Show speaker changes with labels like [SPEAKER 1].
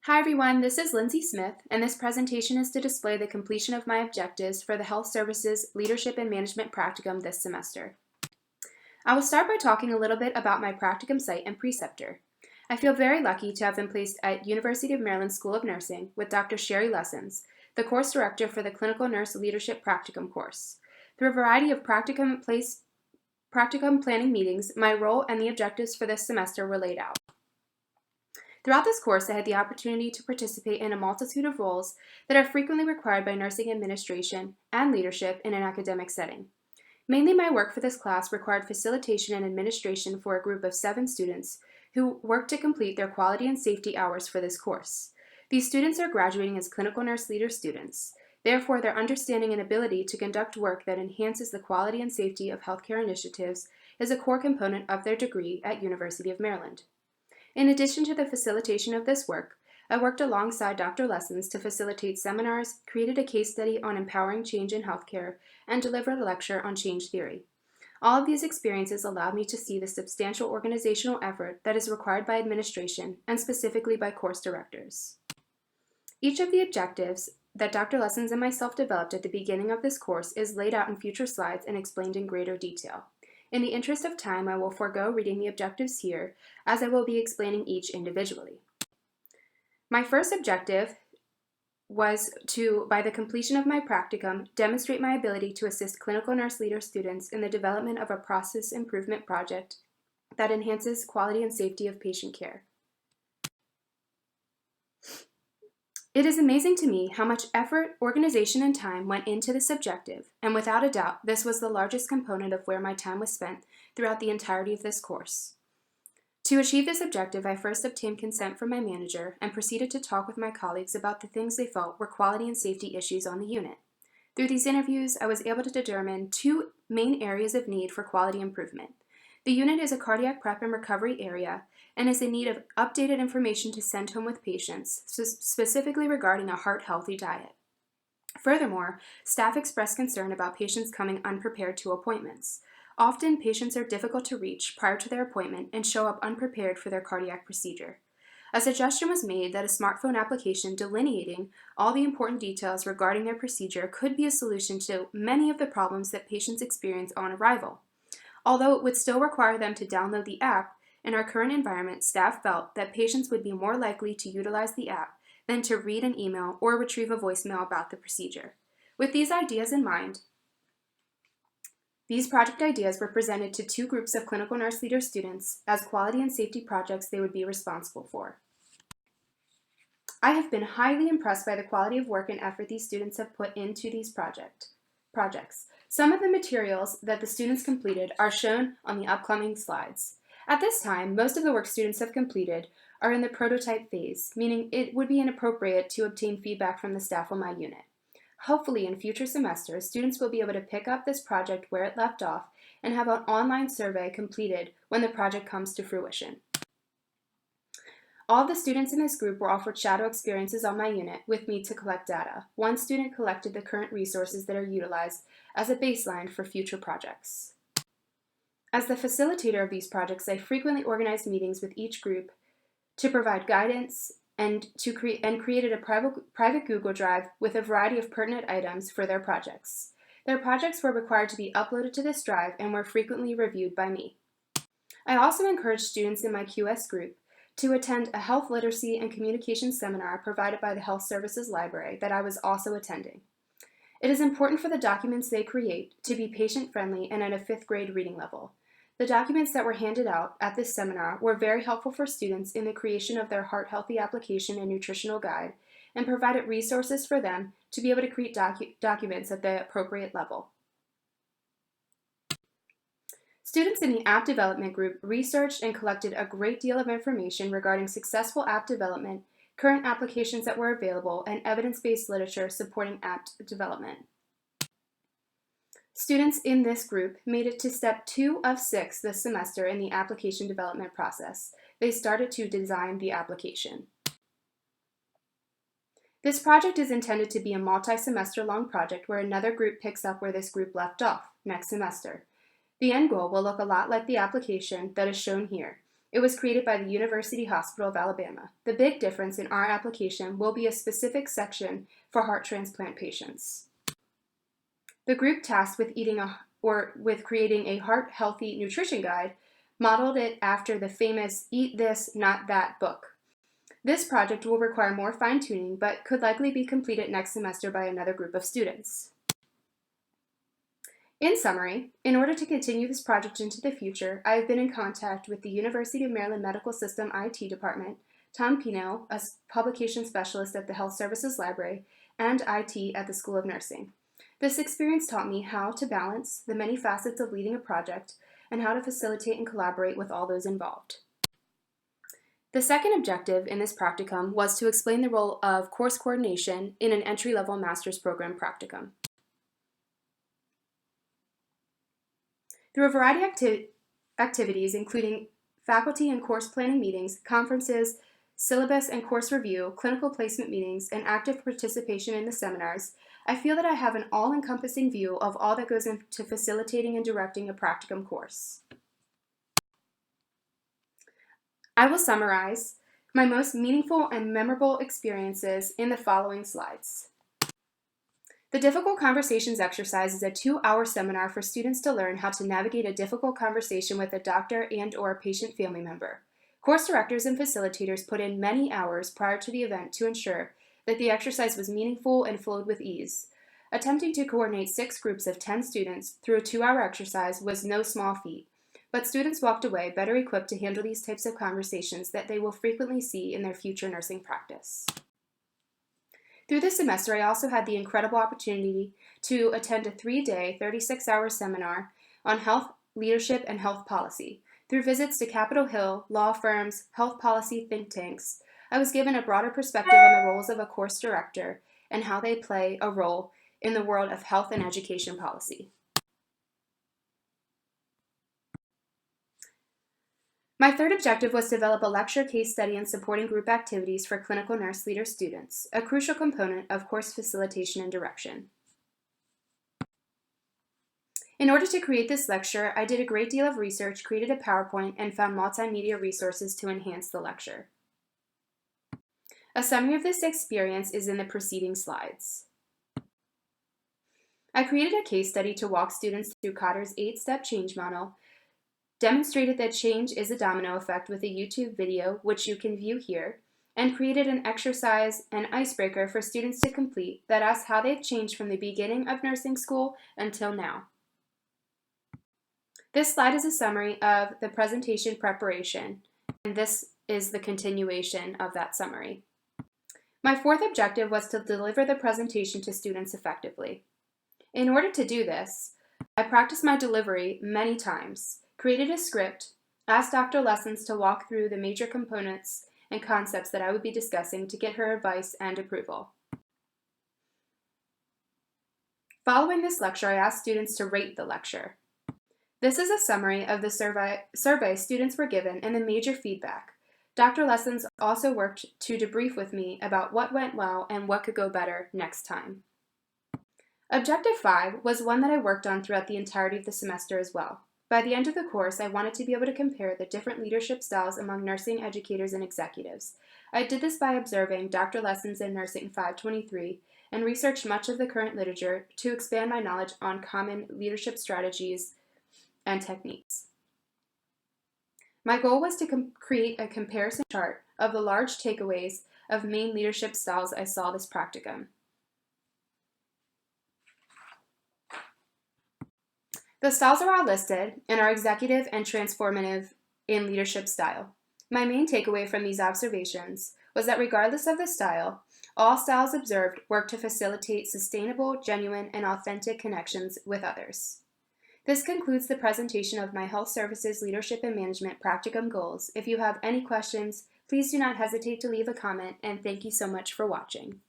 [SPEAKER 1] Hi everyone, this is Lindsay Smith, and this presentation is to display the completion of my objectives for the Health Services Leadership and Management Practicum this semester. I will start by talking a little bit about my Practicum site and preceptor. I feel very lucky to have been placed at University of Maryland School of Nursing with Dr. Sherry Lessons, the course director for the Clinical Nurse Leadership Practicum course. Through a variety of Practicum planning meetings, my role and the objectives for this semester were laid out. Throughout this course, I had the opportunity to participate in a multitude of roles that are frequently required by nursing administration and leadership in an academic setting. Mainly my work for this class required facilitation and administration for a group of 7 students who worked to complete their quality and safety hours for this course. These students are graduating as clinical nurse leader students. Therefore, their understanding and ability to conduct work that enhances the quality and safety of healthcare initiatives is a core component of their degree at University of Maryland. In addition to the facilitation of this work, I worked alongside Dr. Lessons to facilitate seminars, created a case study on empowering change in healthcare, and delivered a lecture on change theory. All of these experiences allowed me to see the substantial organizational effort that is required by administration, and specifically by course directors. Each of the objectives that Dr. Lessons and myself developed at the beginning of this course is laid out in future slides and explained in greater detail. In the interest of time, I will forego reading the objectives here, as I will be explaining each individually. My first objective was to, by the completion of my practicum, demonstrate my ability to assist clinical nurse leader students in the development of a process improvement project that enhances quality and safety of patient care. It is amazing to me how much effort, organization, and time went into this objective, and without a doubt, this was the largest component of where my time was spent throughout the entirety of this course. To achieve this objective, I first obtained consent from my manager and proceeded to talk with my colleagues about the things they felt were quality and safety issues on the unit. Through these interviews, I was able to determine 2 main areas of need for quality improvement. The unit is a cardiac prep and recovery area and is in need of updated information to send home with patients, specifically regarding a heart-healthy diet. Furthermore, staff expressed concern about patients coming unprepared to appointments. Often, patients are difficult to reach prior to their appointment and show up unprepared for their cardiac procedure. A suggestion was made that a smartphone application delineating all the important details regarding their procedure could be a solution to many of the problems that patients experience on arrival. Although it would still require them to download the app, in our current environment, staff felt that patients would be more likely to utilize the app than to read an email or retrieve a voicemail about the procedure. With these ideas in mind, these project ideas were presented to 2 groups of clinical nurse leader students as quality and safety projects they would be responsible for. I have been highly impressed by the quality of work and effort these students have put into these projects. Some of the materials that the students completed are shown on the upcoming slides. At this time, most of the work students have completed are in the prototype phase, meaning it would be inappropriate to obtain feedback from the staff on my unit. Hopefully, in future semesters, students will be able to pick up this project where it left off and have an online survey completed when the project comes to fruition. All the students in this group were offered shadow experiences on my unit with me to collect data. One student collected the current resources that are utilized as a baseline for future projects. As the facilitator of these projects, I frequently organized meetings with each group to provide guidance and created a private Google Drive with a variety of pertinent items for their projects. Their projects were required to be uploaded to this drive and were frequently reviewed by me. I also encouraged students in my QS group to attend a health literacy and communication seminar provided by the Health Services Library that I was also attending. It is important for the documents they create to be patient-friendly and at a 5th grade reading level. The documents that were handed out at this seminar were very helpful for students in the creation of their Heart Healthy application and nutritional guide, and provided resources for them to be able to create documents at the appropriate level. Students in the app development group researched and collected a great deal of information regarding successful app development, current applications that were available, and evidence-based literature supporting app development. Students in this group made it to step 2 of 6 this semester in the application development process. They started to design the application. This project is intended to be a multi-semester long project where another group picks up where this group left off next semester. The end goal will look a lot like the application that is shown here. It was created by the University Hospital of Alabama. The big difference in our application will be a specific section for heart transplant patients. The group tasked with creating a heart-healthy nutrition guide modeled it after the famous Eat This, Not That book. This project will require more fine-tuning, but could likely be completed next semester by another group of students. In summary, in order to continue this project into the future, I have been in contact with the University of Maryland Medical System IT Department, Tom Pino, a publication specialist at the Health Services Library, and IT at the School of Nursing. This experience taught me how to balance the many facets of leading a project and how to facilitate and collaborate with all those involved. The second objective in this practicum was to explain the role of course coordination in an entry-level master's program practicum. Through a variety of activities, including faculty and course planning meetings, conferences, syllabus and course review, clinical placement meetings, and active participation in the seminars, I feel that I have an all-encompassing view of all that goes into facilitating and directing a practicum course. I will summarize my most meaningful and memorable experiences in the following slides. The Difficult Conversations exercise is a 2-hour seminar for students to learn how to navigate a difficult conversation with a doctor and/or a patient family member. Course directors and facilitators put in many hours prior to the event to ensure that the exercise was meaningful and flowed with ease. Attempting to coordinate 6 groups of 10 students through a 2-hour exercise was no small feat, but students walked away better equipped to handle these types of conversations that they will frequently see in their future nursing practice. Through this semester, I also had the incredible opportunity to attend a 3-day, 36-hour seminar on health leadership and health policy. Through visits to Capitol Hill, law firms, health policy think tanks, I was given a broader perspective on the roles of a course director and how they play a role in the world of health and education policy. My third objective was to develop a lecture, case study, and supporting group activities for clinical nurse leader students, a crucial component of course facilitation and direction. In order to create this lecture, I did a great deal of research, created a PowerPoint, and found multimedia resources to enhance the lecture. A summary of this experience is in the preceding slides. I created a case study to walk students through Kotter's 8-step change model, demonstrated that change is a domino effect with a YouTube video, which you can view here, and created an exercise and icebreaker for students to complete that asks how they've changed from the beginning of nursing school until now. This slide is a summary of the presentation preparation, and this is the continuation of that summary. My fourth objective was to deliver the presentation to students effectively. In order to do this, I practiced my delivery many times, created a script, asked Dr. Lessons to walk through the major components and concepts that I would be discussing to get her advice and approval. Following this lecture, I asked students to rate the lecture. This is a summary of the survey students were given and the major feedback. Dr. Lessons also worked to debrief with me about what went well and what could go better next time. Objective 5 was one that I worked on throughout the entirety of the semester as well. By the end of the course, I wanted to be able to compare the different leadership styles among nursing educators and executives. I did this by observing Dr. Lessons in Nursing 523 and researched much of the current literature to expand my knowledge on common leadership strategies and techniques. My goal was to create a comparison chart of the large takeaways of main leadership styles I saw this practicum. The styles are all listed and are executive and transformative in leadership style. My main takeaway from these observations was that regardless of the style, all styles observed work to facilitate sustainable, genuine, and authentic connections with others. This concludes the presentation of my Health Services Leadership and Management Practicum goals. If you have any questions, please do not hesitate to leave a comment, and thank you so much for watching.